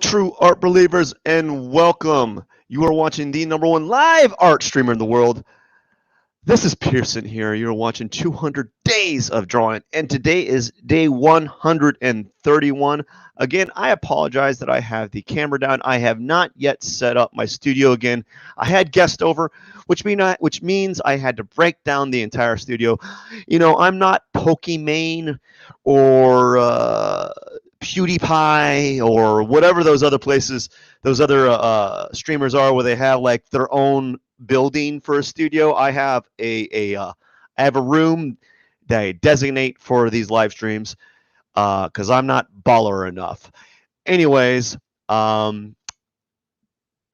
true art believers, and welcome. You are watching the #1 live art streamer in the world. This is Pierson here. You're watching 200 days of drawing, and today is day 131. Again, I apologize that I have the camera down. I have not yet set up my studio again. I had guests over, which means I had to break down the entire studio. You know, I'm not Pokimane or PewDiePie or whatever those other places, those other streamers are, where they have like their own building for a studio. I have I have a room that I designate for these live streams because I'm not baller enough. Anyways, I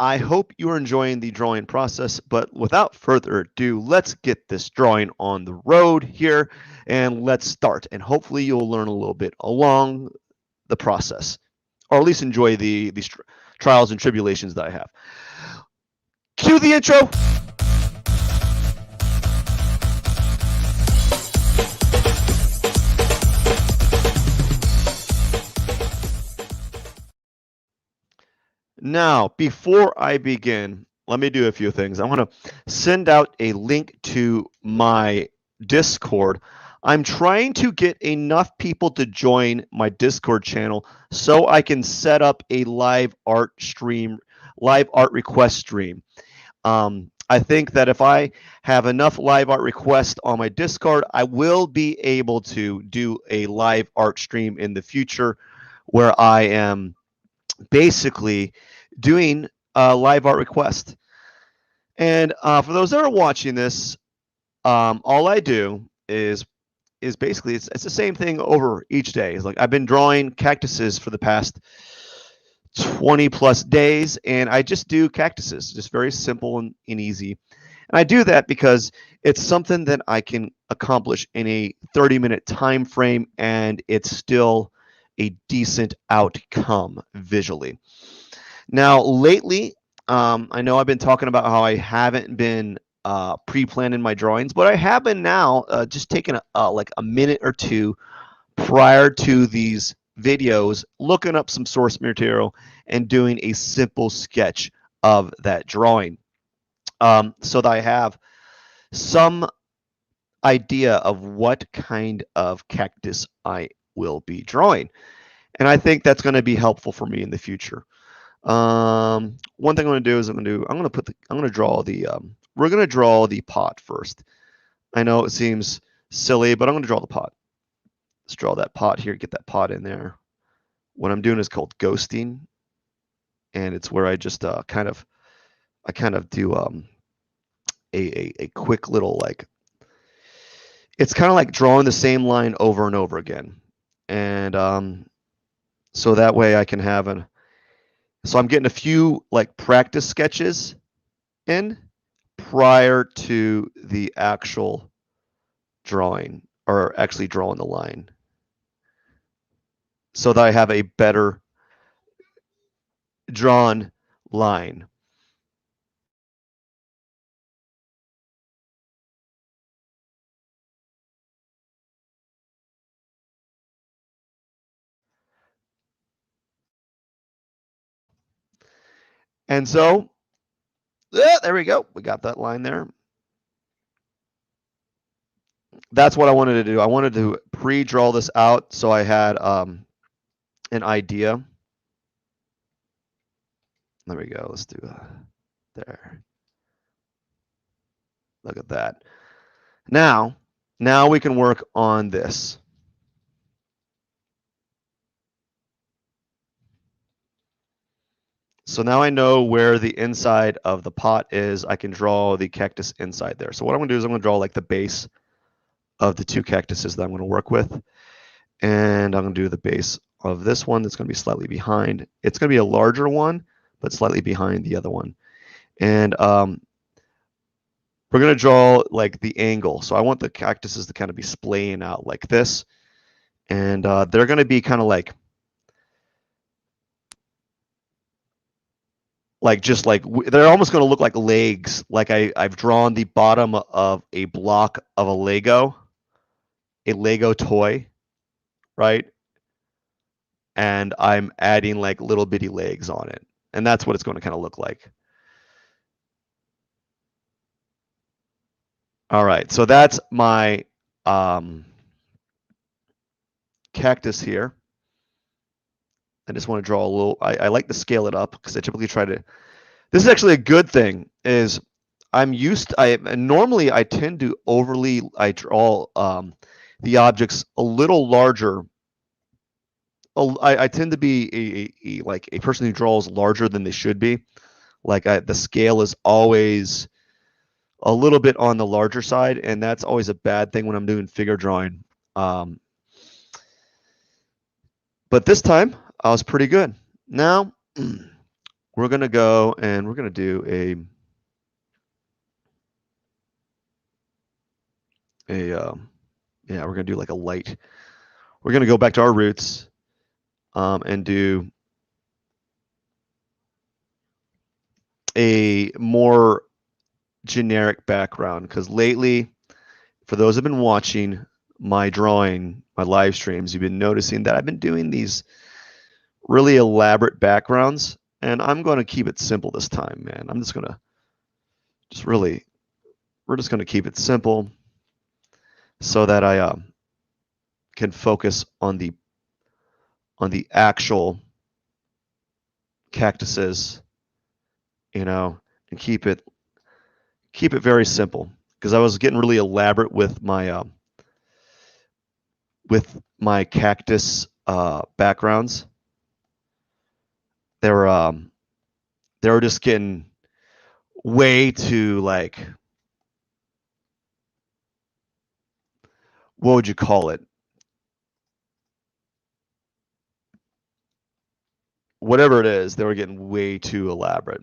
hope you are enjoying the drawing process, but without further ado, let's get this drawing on the road here and let's start. And hopefully you'll learn a little bit along the process, or at least enjoy these trials and tribulations that I have. Cue the intro. Now, before I begin, let me do a few things. I want to send out a link to my Discord. I'm trying to get enough people to join my Discord channel so I can set up a live art request stream. I think that if I have enough live art requests on my Discord, I will be able to do a live art stream in the future where I am basically doing a live art request. And for those that are watching this, all I do is basically it's the same thing over each day. It's like I've been drawing cactuses for the past 20 plus days, and I just do cactuses, just very simple and easy. And I do that because it's something that I can accomplish in a 30-minute time frame, and it's still a decent outcome visually. Now, lately, I know I've been talking about how I haven't been pre-planning my drawings, but I have been now just taking like a minute or two prior to these videos, looking up some source material and doing a simple sketch of that drawing, so that I have some idea of what kind of cactus I will be drawing. And I think that's going to be helpful for me in the future. One thing I'm going to do is we're going to draw the pot first. I know it seems silly, but I'm going to draw the pot. Let's draw that pot here, get that pot in there. What I'm doing is called ghosting, and it's where I just kind of do a quick little, like, it's kind of like drawing the same line over and over again. And so that way I can have so I'm getting a few like practice sketches in prior to the actual drawing, or actually drawing the line, so that I have a better drawn line. And so, there we go. We got that line there. That's what I wanted to do. I wanted to pre-draw this out so I had an idea. There we go. Let's do there. Look at that. Now we can work on this. So now I know where the inside of the pot is. I can draw the cactus inside there. So what I'm going to do is I'm going to draw like the base of the two cactuses that I'm going to work with. And I'm going to do the base of this one that's going to be slightly behind. It's going to be a larger one, but slightly behind the other one. And we're going to draw like the angle. So I want the cactuses to kind of be splaying out like this. And they're going to be kind of like just like they're almost going to look like legs. Like I've drawn the bottom of a block of a Lego toy, right? and I'm adding like little bitty legs on it. And that's what it's going to kind of look like. All right, so that's my cactus here. I just want to draw a little, I like to scale it up because I typically try to, this is actually a good thing, is normally I tend to I draw the objects a little larger. I tend to be like a person who draws larger than they should be. Like the scale is always a little bit on the larger side, and that's always a bad thing when I'm doing figure drawing. But this time I was pretty good. Now we're gonna go and we're gonna do yeah, we're gonna do like a light. We're gonna go back to our roots and do a more generic background, because lately, for those who've been watching my drawing, my live streams, you've been noticing that I've been doing these really elaborate backgrounds, and I'm going to keep it simple this time, man. I'm just going to we're just going to keep it simple so that I can focus on the actual cactuses, and keep it very simple, because I was getting really elaborate with my cactus backgrounds. They were just getting way too, like, what would you call it? Whatever it is, they were getting way too elaborate.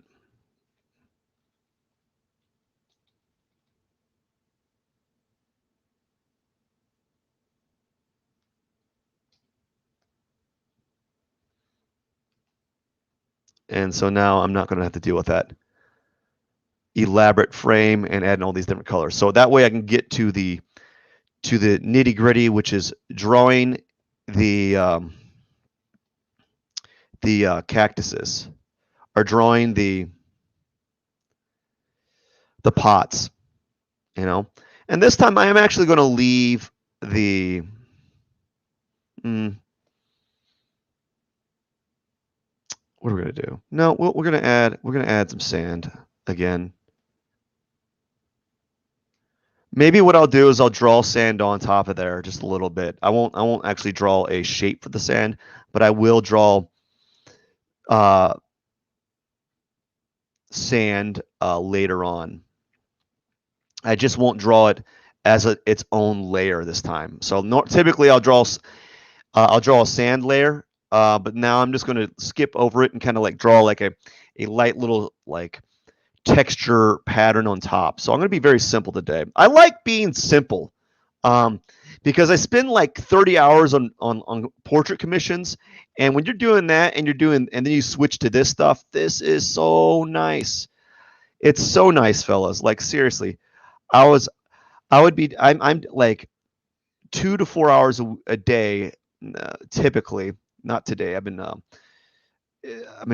And so now I'm not going to have to deal with that elaborate frame and adding all these different colors. So that way I can get to the nitty gritty, which is drawing the cactuses, or drawing the pots, And this time I am actually going to leave the what are we going to do? No, we're going to add some sand again. Maybe what I'll do is I'll draw sand on top of there just a little bit. I won't actually draw a shape for the sand, but I will draw sand later on. I just won't draw it as its own layer this time. So typically I'll draw a sand layer, but now I'm just going to skip over it and kind of like draw like a light little like texture pattern on top. So I'm going to be very simple today. I like being simple because I spend like 30 hours on portrait commissions, and when you're doing that and then you switch to this stuff, this is so nice. It's so nice, fellas. Like, seriously, I'm like 2 to 4 hours a day typically. Not today. I've been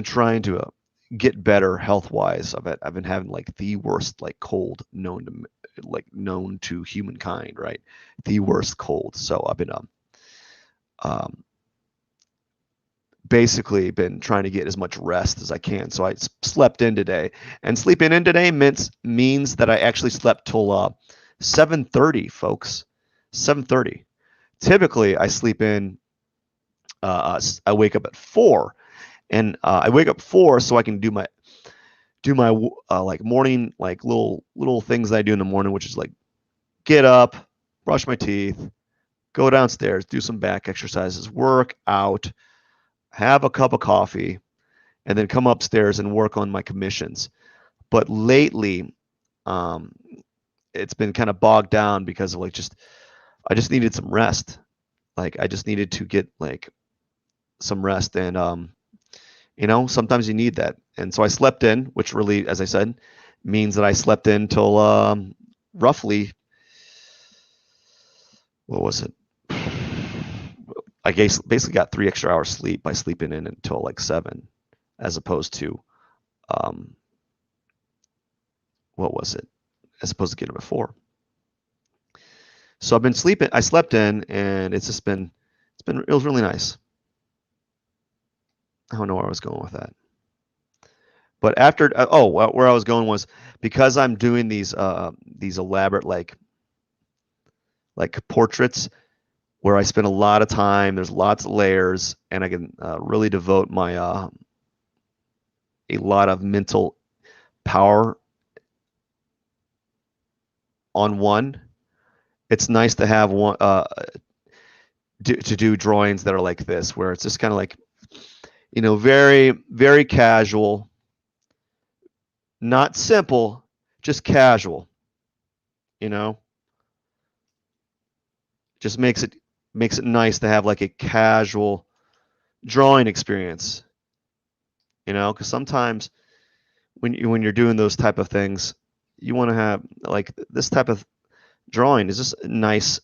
trying to get better health wise. I've been having like the worst like cold known to humankind, right? The worst cold. So I've been basically been trying to get as much rest as I can. So I slept in today, and sleeping in today means that I actually slept till 7:30, folks. 7:30. Typically I sleep in. I wake up at 4, and I wake up 4 so I can do my like morning, like little things that I do in the morning, which is like get up, brush my teeth, go downstairs, do some back exercises, work out, have a cup of coffee, and then come upstairs and work on my commissions. But lately, it's been kind of bogged down because of I just needed some rest. Like, I just needed to get like some rest, and sometimes you need that. And so I slept in, which really, as I said, means that I slept in till roughly, what was it? I basically got 3 extra hours sleep by sleeping in until like 7, as opposed to um, what was it? As opposed to getting up at 4. So I've been sleeping. I slept in, and it was really nice. I don't know where I was going with that. But after, where I was going was because I'm doing these elaborate like portraits where I spend a lot of time. There's lots of layers, and I can really devote my a lot of mental power on one. It's nice to have one to do drawings that are like this, where it's just kind of like very very casual, not simple, just casual. You know, just makes it nice to have like a casual drawing experience. Because sometimes when you're doing those type of things, you want to have like this type of drawing is just a nice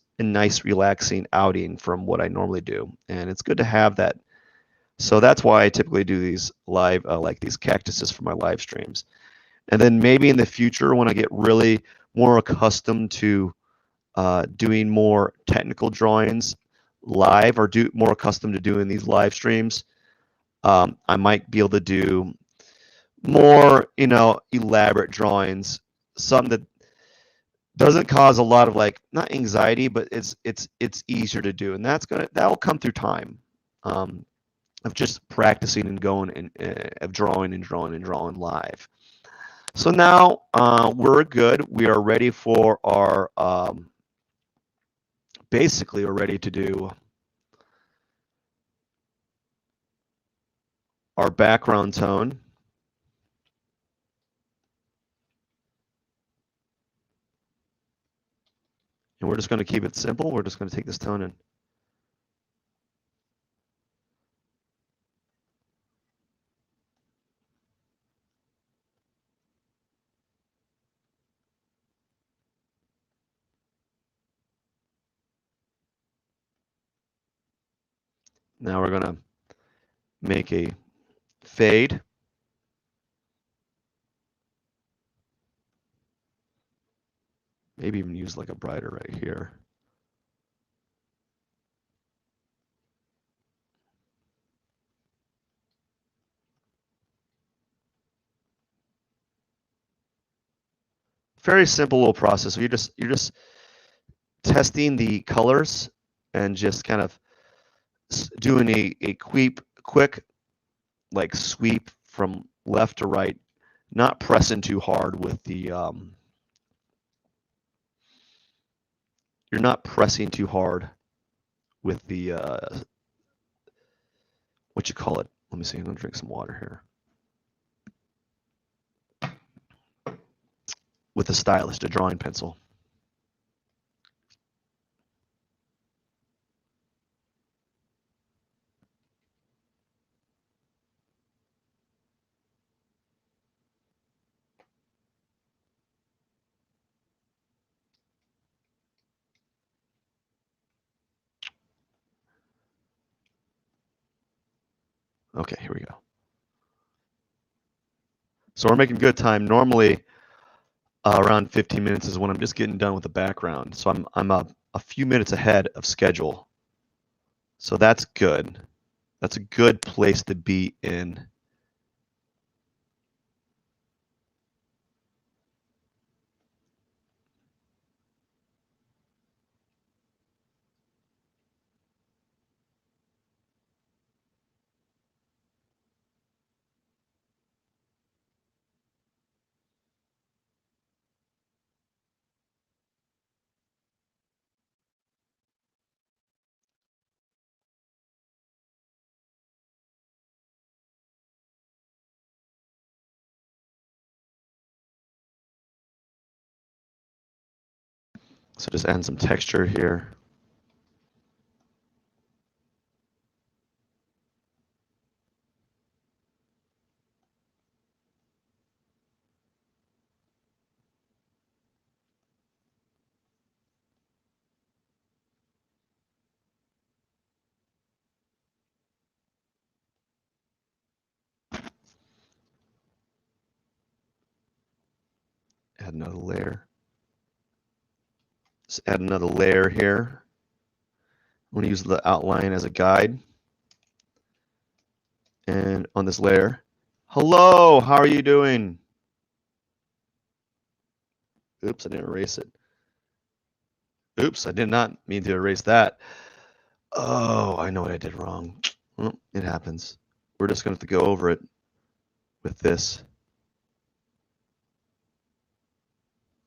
relaxing outing from what I normally do, and it's good to have that. So that's why I typically do these live like these cactuses for my live streams. And then maybe in the future when I get really more accustomed to doing more technical drawings live, or do more accustomed to doing these live streams, I might be able to do more, elaborate drawings, something that doesn't cause a lot of like not anxiety, but it's easier to do, and that'll come through time, of just practicing and going and of drawing and drawing and drawing live. So now we're good. We are ready for our basically we're ready to do our background tone. And we're just going to keep it simple. We're just going to take this tone and now we're going to make a fade. Maybe even use like a brighter right here. Very simple little process. So you're just testing the colors and just kind of doing a quick like sweep from left to right, not pressing too hard with the you're not pressing too hard with the what you call it. Let me see. I'm gonna drink some water here. With a stylus, a drawing pencil. Okay, here we go. So we're making good time. Normally, around 15 minutes is when I'm just getting done with the background. So I'm a few minutes ahead of schedule. So that's good. That's a good place to be in. So just add some texture here. add another layer. Let's add another layer here. I'm going to use the outline as a guide. And on this layer, hello, how are you doing? Oops, I didn't erase it. Oops, I did not mean to erase that. Oh, I know what I did wrong. Well, it happens. We're just going to have to go over it with this.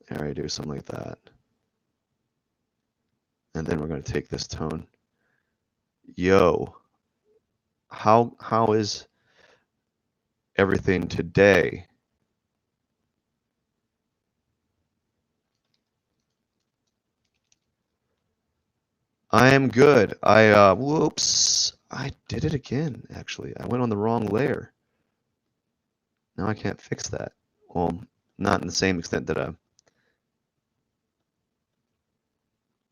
There, I do something like that. And then we're going to take this tone. Yo, how is everything today? I am good. Whoops, I did it again, actually. I went on the wrong layer. Now I can't fix that. Well, not in the same extent that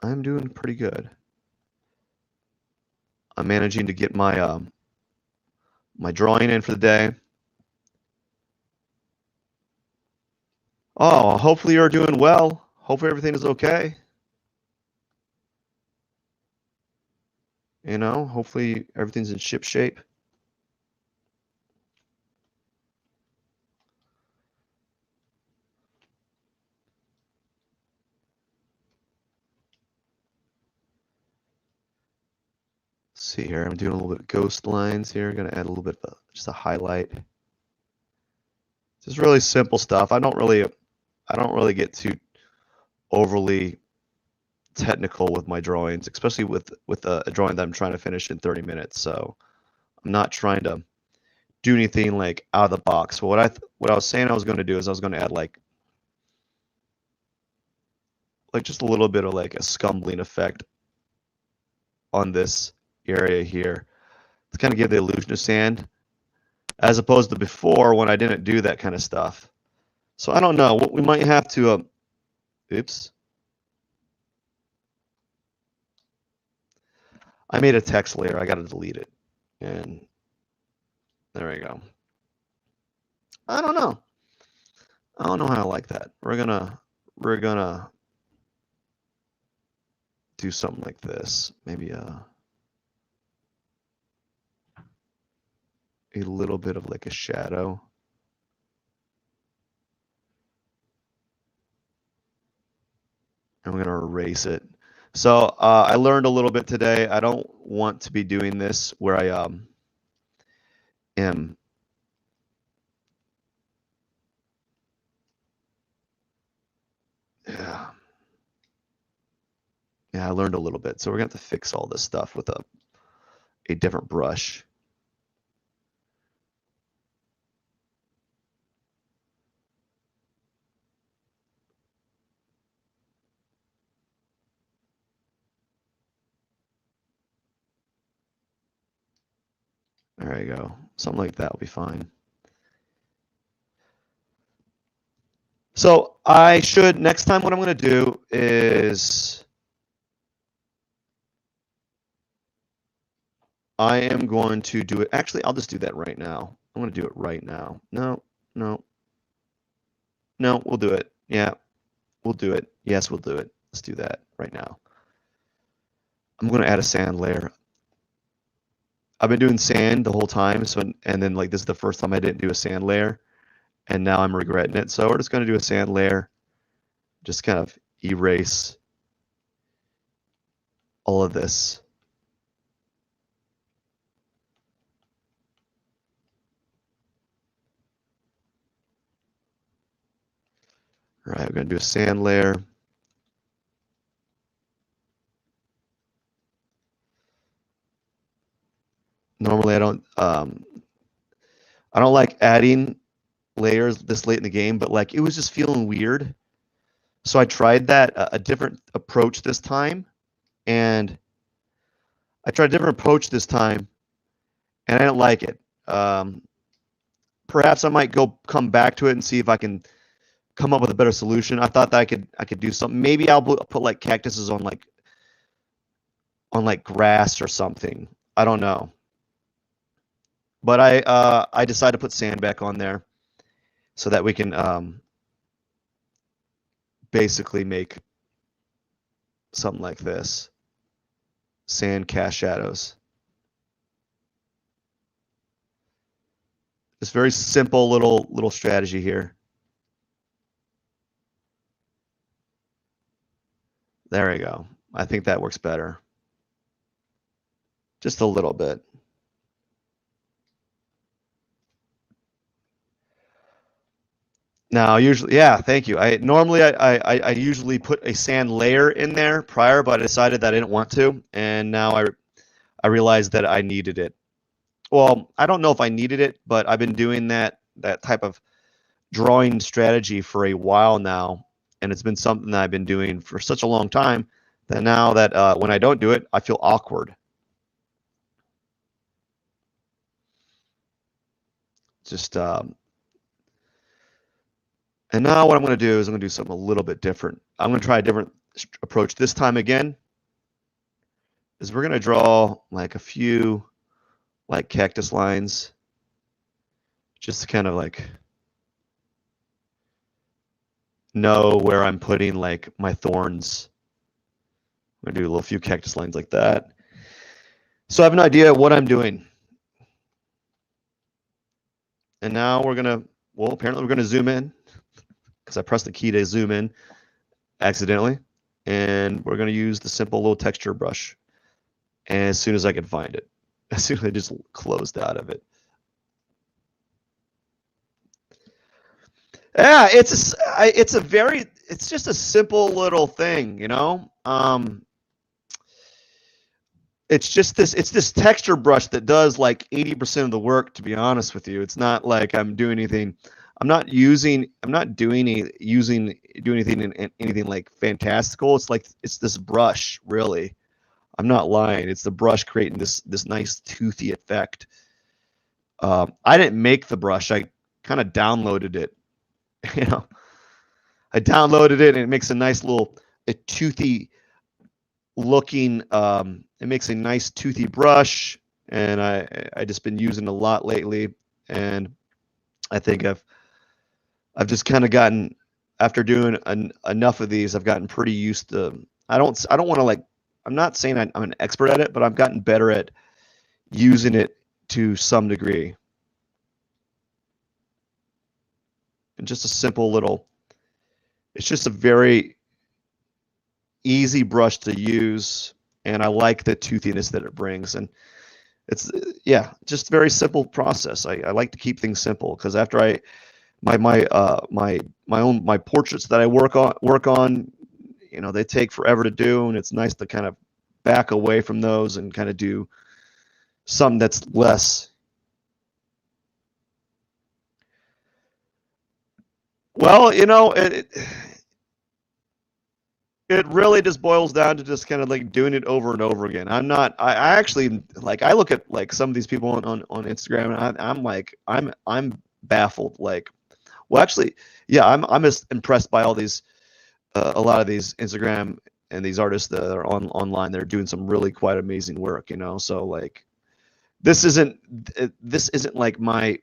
I'm doing pretty good. I'm managing to get my my drawing in for the day. Oh, hopefully you're doing well. Hopefully everything is okay. You know, hopefully everything's in ship shape. Let's see here, I'm doing a little bit of ghost lines here. I'm gonna add a little bit of just a highlight. Just really simple stuff. I don't really get too overly technical with my drawings, especially with a drawing that I'm trying to finish in 30 minutes. So I'm not trying to do anything like out of the box. But what I was saying I was going to do is I was going to add like just a little bit of like a scumbling effect on this area here to kind of give the illusion of sand, as opposed to before when I didn't do that kind of stuff. So I don't know. We might have to. Oops. I made a text layer. I got to delete it. And there we go. I don't know. I don't know how I like that. We're gonna do something like this. Maybe a little bit of like a shadow. And we're gonna erase it. So I learned a little bit today. I don't want to be doing this where I am. Yeah. Yeah, I learned a little bit. So we're gonna have to fix all this stuff with a different brush. There you go. Something like that will be fine. So next time what I'm going to do is I am going to do it. Actually, I'll just do that right now. I'm going to do it right now. No, we'll do it. Yeah, we'll do it. Yes, we'll do it. Let's do that right now. I'm going to add a sand layer. I've been doing sand the whole time. And then like this is the first time I didn't do a sand layer. And now I'm regretting it. So we're just going to do a sand layer. Just kind of erase all of this. All right, we're going to do a sand layer. Normally I don't like adding layers this late in the game, but like it was just feeling weird. So I tried a different approach this time, and I didn't like it. Perhaps I might come back to it and see if I can come up with a better solution. I thought that I could do something. Maybe I'll put like cactuses on like grass or something. I don't know. But I decided to put sand back on there so that we can basically make something like this. Sand cast shadows. It's very simple little strategy here. There we go. I think that works better. Just a little bit. Now, usually, yeah, thank you. I usually put a sand layer in there prior, but I decided that I didn't want to, and now I realized that I needed it. Well, I don't know if I needed it, but I've been doing that type of drawing strategy for a while now, and it's been something that I've been doing for such a long time that now that when I don't do it, I feel awkward. Just and now what I'm going to do is I'm going to do something a little bit different. I'm going to try a different approach this time again. Is we're going to draw like a few like cactus lines, just to kind of like know where I'm putting like my thorns. I'm going to do a few cactus lines like that. So I have an idea of what I'm doing. And now we're going to, well, apparently we're going to zoom in because I pressed the key to zoom in accidentally. And we're going to use the simple little texture brush. And as soon as I can find it, as soon as I just closed out of it. Yeah, it's just a simple little thing, you know. It's this texture brush that does like 80% of the work. To be honest with you, it's not like I'm doing anything. I'm not doing anything in anything like fantastical. It's like it's this brush, really. I'm not lying. It's the brush creating this nice toothy effect. I didn't make the brush. I kind of downloaded it. You know, I downloaded it and it makes a nice little toothy looking. It makes a nice toothy brush, and I just been using a lot lately, and I think I've just kind of gotten, after doing enough of these, I've gotten pretty used to. I don't want to like. I'm not saying I'm an expert at it, but I've gotten better at using it to some degree. And just a simple little. It's just a very easy brush to use, and I like the toothiness that it brings. And it's just very simple process. I like to keep things simple because after my portraits that I work on, you know, they take forever to do, and it's nice to kind of back away from those and kind of do something that's less. Well, you know, it really just boils down to just kind of like doing it over and over again. I actually like, I look at like some of these people on Instagram, and I'm baffled. Like, well, actually, yeah, I'm just impressed by all these, a lot of these Instagram and these artists that are online. They're doing some really quite amazing work, you know. So like, this isn't like my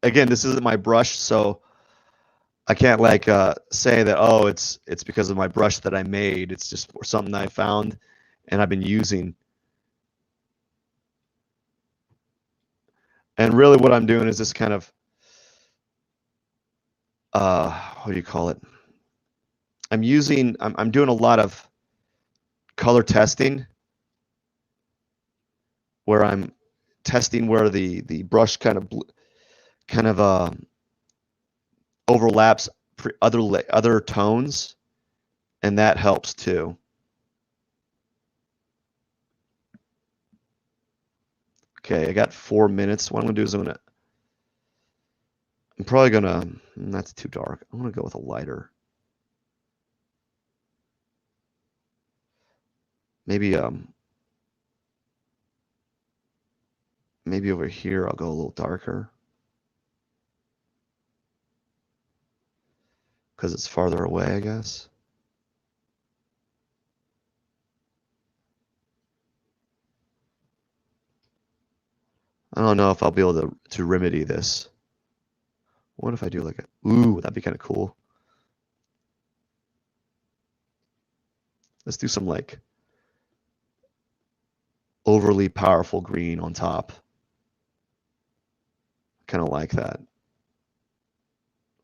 again, this isn't my brush, so I can't like say that, oh, it's because of my brush that I made. It's just something I found and I've been using. And really what I'm doing is this kind of what do you call it? I'm doing a lot of color testing where I'm testing where the brush kind of overlaps other tones, and that helps too. Okay, I got 4 minutes. What I'm gonna do is I'm probably gonna, that's too dark. I'm gonna go with a lighter. Maybe maybe over here I'll go a little darker because it's farther away, I guess. I don't know if I'll be able to remedy this. What if I do like a, ooh, that'd be kind of cool. Let's do some like overly powerful green on top. Kind of like that.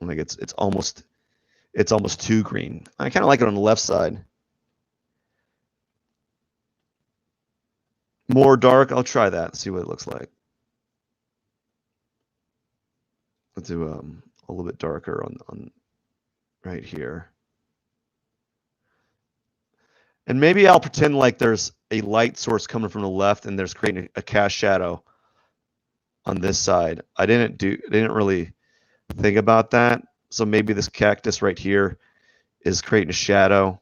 Like it's almost too green. I kind of like it on the left side. More dark, I'll try that, see what it looks like. Let's do a little bit darker on right here. And maybe I'll pretend like there's a light source coming from the left and there's creating a cast shadow on this side. I didn't really think about that. So maybe this cactus right here is creating a shadow.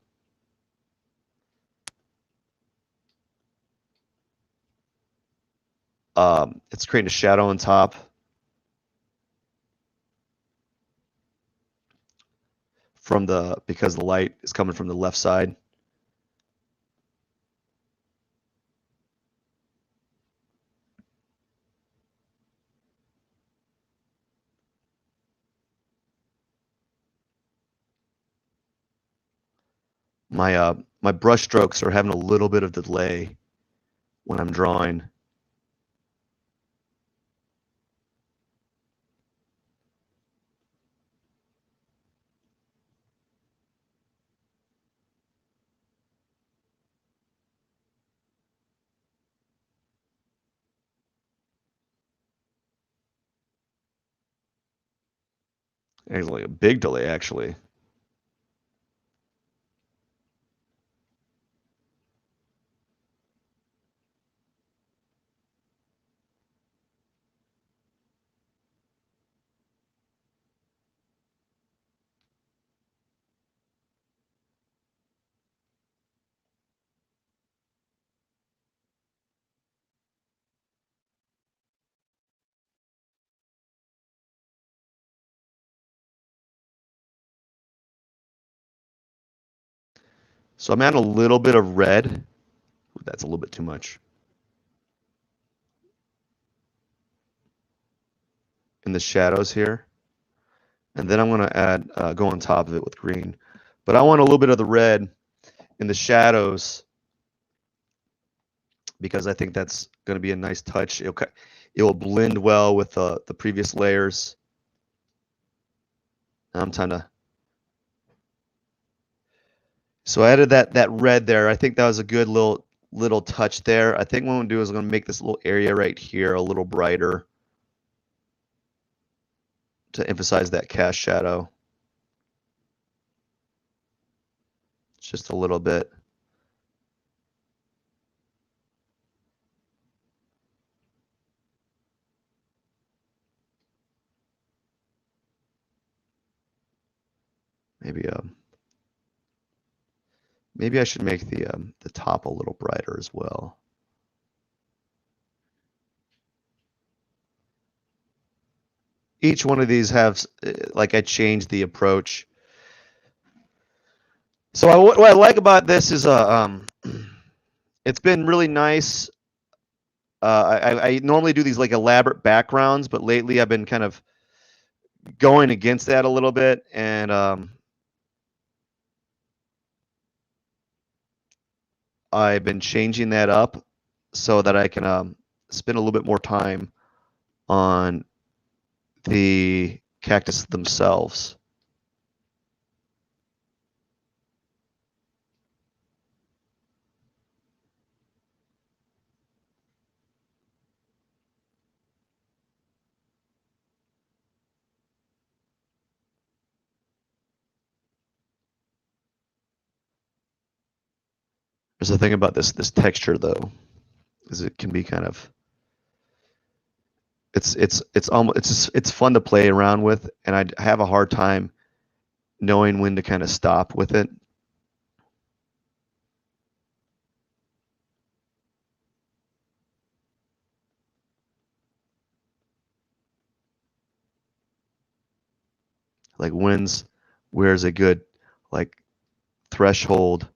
It's creating a shadow on top. Because the light is coming from the left side. My brush strokes are having a little bit of delay when I'm drawing. Actually, a big delay, actually. So I'm adding a little bit of red. That's a little bit too much. In the shadows here. And then I'm going to add, go on top of it with green. But I want a little bit of the red in the shadows because I think that's going to be a nice touch. It will blend well with the previous layers. I'm trying to. So I added that red there. I think that was a good little touch there. I think what I'm going to do is I'm going to make this little area right here a little brighter to emphasize that cast shadow. Just a little bit. Maybe I should make the top a little brighter as well. Each one of these have, like, I changed the approach. So what I like about this is it's been really nice. I normally do these like elaborate backgrounds, but lately I've been kind of going against that a little bit, and I've been changing that up so that I can spend a little bit more time on the cactus themselves. There's the thing about this texture though, is it can be kind of it's fun to play around with, and I have a hard time knowing when to kind of stop with it. Like where's a good like threshold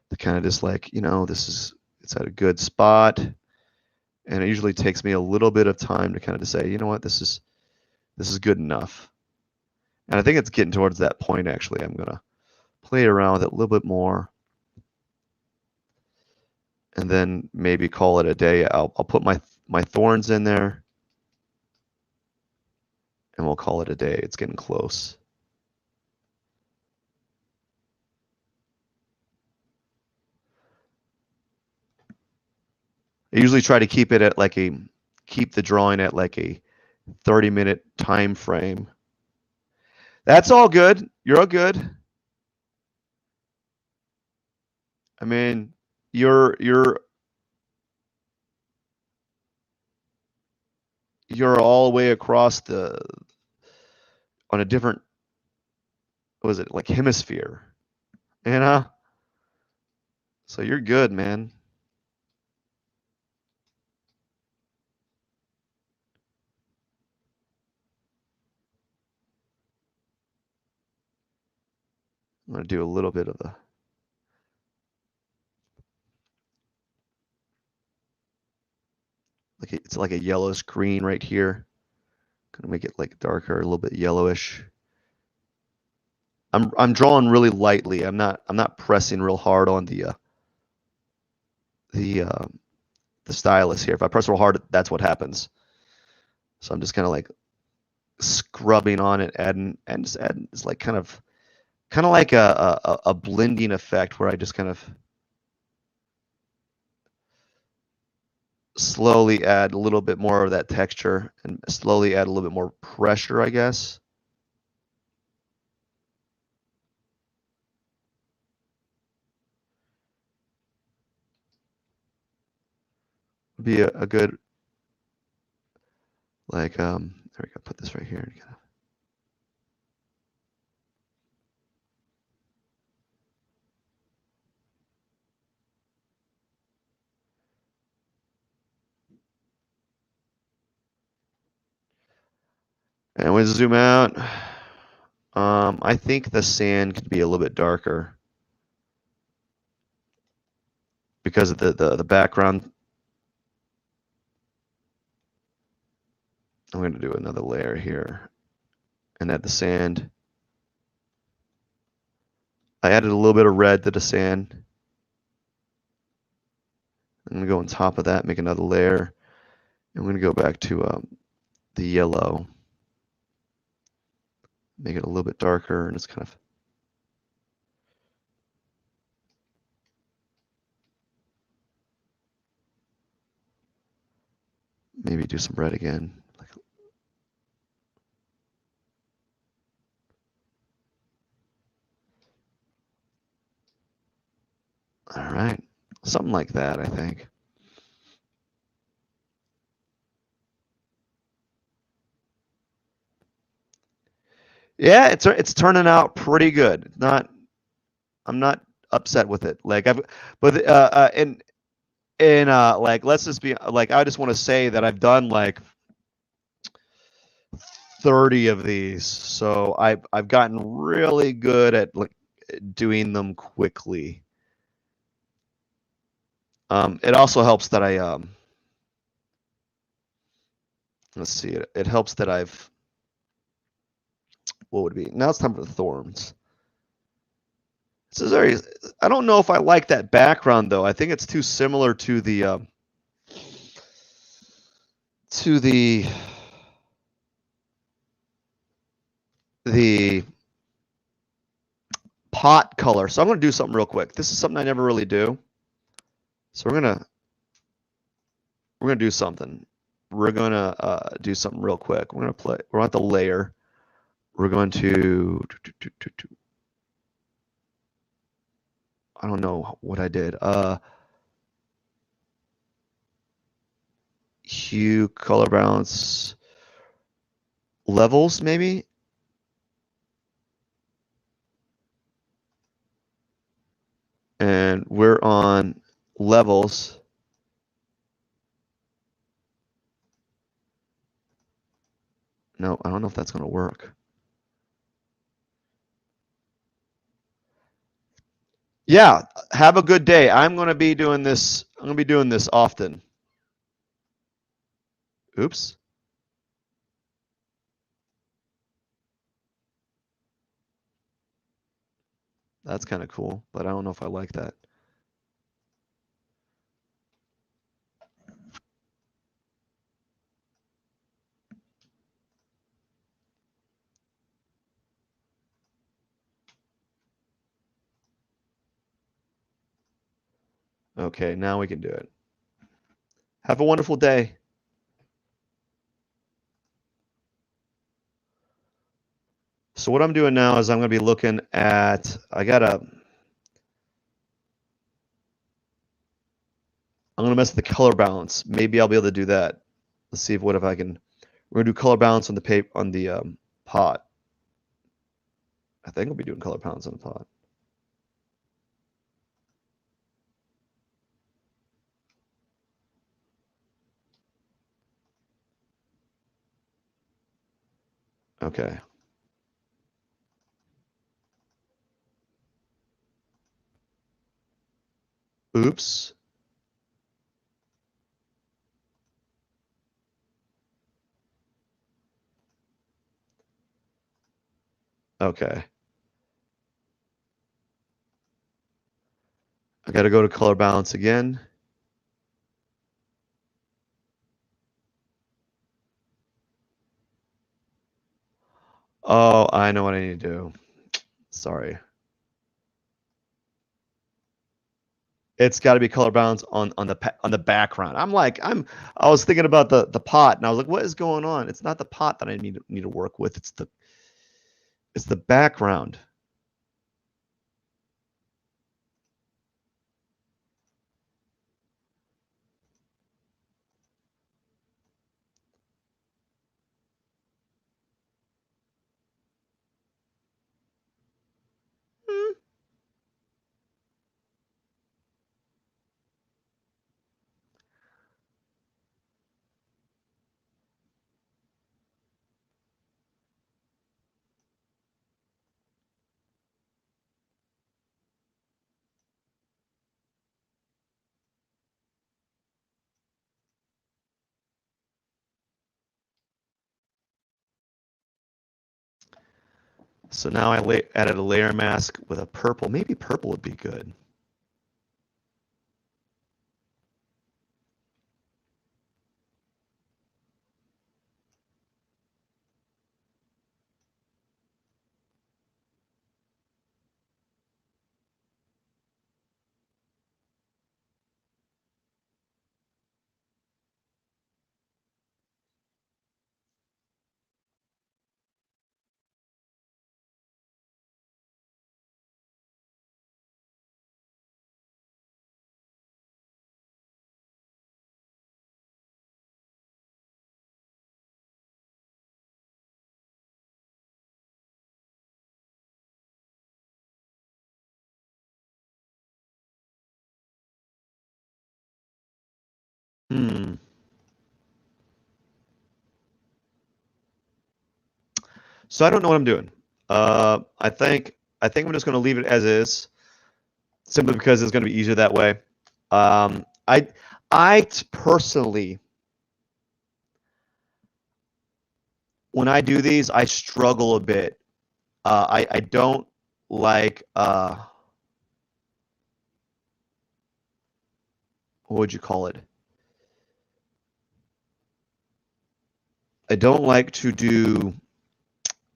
to kind of just like, it's at a good spot, And it usually takes me a little bit of time to kind of say, you know what, this is good enough. And I think it's getting towards that point, actually. I'm going to play around with it a little bit more. And then maybe call it a day. I'll put my thorns in there. And we'll call it a day. It's getting close. I usually try to keep the drawing at like a 30-minute time frame. That's all good. You're all good. I mean, you're all the way across on a different, what was it, like hemisphere, you know? So you're good, man. I'm going to do a little bit of it's like a yellowish green right here. Going to make it like darker, a little bit yellowish. I'm drawing really lightly. I'm not pressing real hard on the stylus here. If I press real hard, that's what happens. So I'm just kind of like scrubbing on it, adding it's like kind of like a blending effect where I just kind of slowly add a little bit more of that texture and slowly add a little bit more pressure, I guess. Be a good, like, there we go, put this right here. And we zoom out. I think the sand could be a little bit darker because of the background. I'm going to do another layer here and add the sand. I added a little bit of red to the sand. I'm going to go on top of that, make another layer. I'm going to go back to the yellow. Make it a little bit darker, and it's kind of maybe do some red again. All right, something like that, I think. Yeah, it's turning out pretty good. I'm not upset with it. Like and like, let's just be like, I just want to say that I've done like 30 of these, so I've gotten really good at like doing them quickly. It also helps that let's see, it helps that what would it be? Now it's time for the thorns. This is very, I don't know if I like that background though. I think it's too similar to the pot color. So I'm going to do something real quick. This is something I never really do. So we're going to do something. We're going to do something real quick. We're at the layer. We're going to I don't know what I did. Hue, color balance, levels maybe. And we're on levels. No, I don't know if that's going to work. Yeah, have a good day. I'm going to be doing this often. Oops. That's kind of cool, but I don't know if I like that. Okay, now we can do it. Have a wonderful day. So what I'm doing now is I'm going to be looking at, I'm going to mess with the color balance. Maybe I'll be able to do that. Let's see what if I can, we're going to do color balance on the paper, on the pot. I think we'll be doing color balance on the pot. Okay. Oops. Okay. I got to go to color balance again. Oh, I know what I need to do. Sorry. It's got to be color balance on the background. I was thinking about the pot, and I was like, what is going on? It's not the pot that I need to work with. It's the background. Hmm. So now I added a layer mask with a purple. Maybe purple would be good. Hmm. So I don't know what I'm doing. I think I'm just going to leave it as is, simply because it's going to be easier that way. Um, I personally, when I do these, I struggle a bit. I don't like what would you call it? I don't like to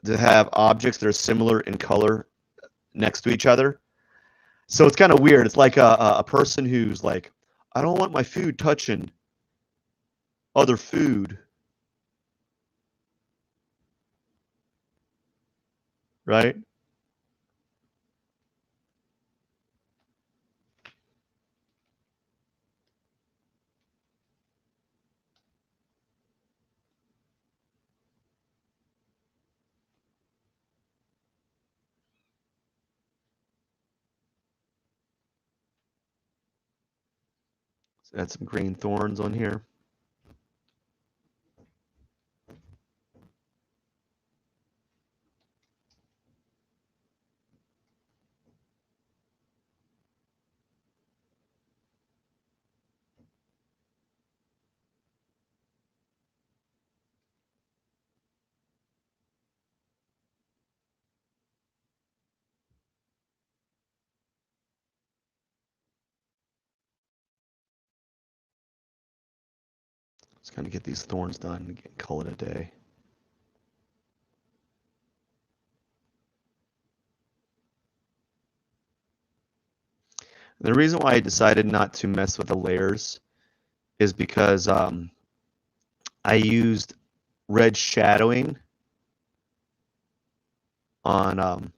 have objects that are similar in color next to each other. So it's kind of weird. It's like a person who's like, I don't want my food touching other food, right? Add some green thorns on here. Let's kind of get these thorns done and call it a day. The reason why I decided not to mess with the layers is because I used red shadowing on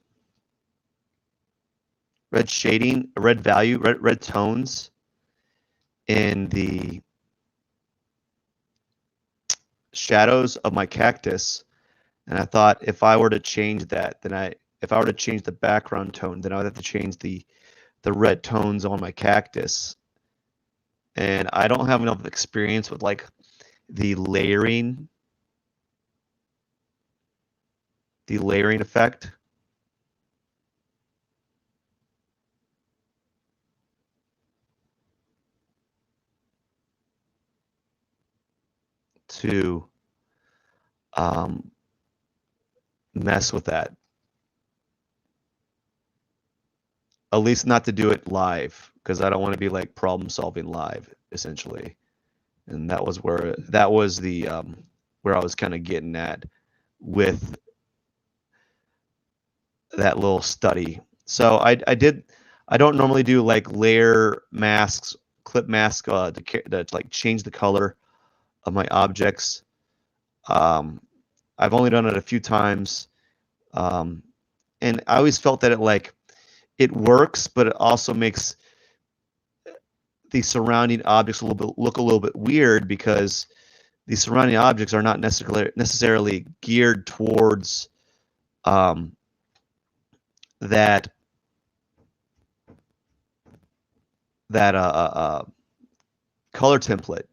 red shading, red value, red tones in the shadows of my cactus. And I thought if I were to change that, then if I were to change the background tone, then I would have to change the red tones on my cactus. And I don't have enough experience with like the layering effect. To mess with that. At least not to do it live, because I don't want to be like problem solving live, essentially. And that was the where I was kind of getting at with that little study. So I don't normally do like layer masks, clip mask to like change the color of my objects. I've only done it a few times, and I always felt that it works, but it also makes the surrounding objects look a little bit weird, because the surrounding objects are not necessarily geared towards that color template.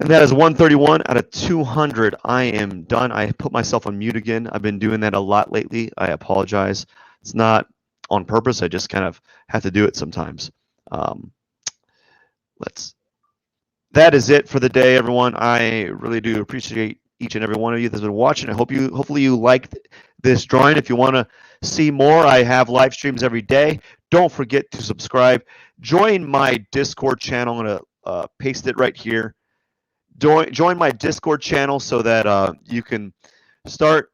And that is 131 out of 200. I am done. I put myself on mute again. I've been doing that a lot lately. I apologize. It's not on purpose. I just kind of have to do it sometimes. That is it for the day, everyone. I really do appreciate each and every one of you that's been watching. Hopefully you liked this drawing. If you want to see more, I have live streams every day. Don't forget to subscribe. Join my Discord channel. I'm going to paste it right here. Join my Discord channel so that you can start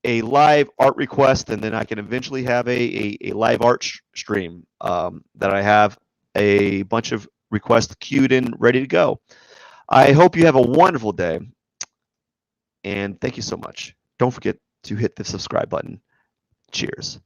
a live art request, and then I can eventually have a live art stream that I have a bunch of requests queued in, ready to go. I hope you have a wonderful day, and thank you so much. Don't forget to hit the subscribe button. Cheers.